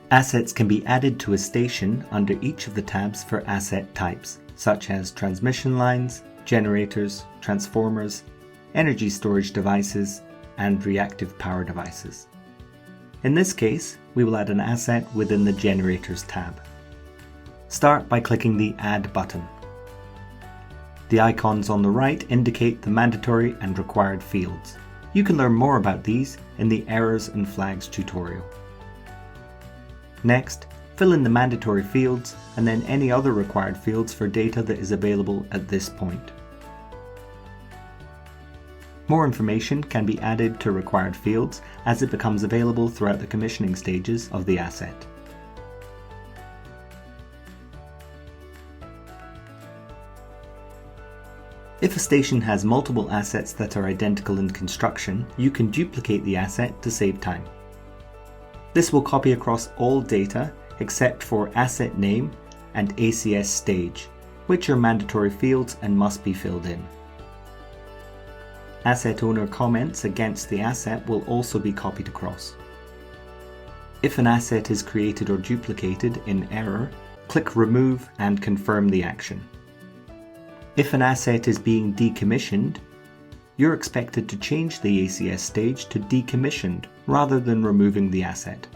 Assets can be added to a station under each of the tabs for asset types, such as transmission lines, generators, transformers, energy storage devices, and reactive power devices. In this case, we will add an asset within the Generators tab. Start by clicking the Add button. The icons on the right indicate the mandatory and required fields. You can learn more about these in the Errors and Flags tutorial. Next, fill in the mandatory fields and then any other required fields for data that is available at this point. More information can be added to required fields as it becomes available throughout the commissioning stages of the asset. If a station has multiple assets that are identical in construction, you can duplicate the asset to save time. This will copy across all data except for asset name and ACS stage, which are mandatory fields and must be filled in. Asset owner comments against the asset will also be copied across. If an asset is created or duplicated in error, click Remove and confirm the action. If an asset is being decommissioned, you're expected to change the ACS stage to decommissioned rather than removing the asset.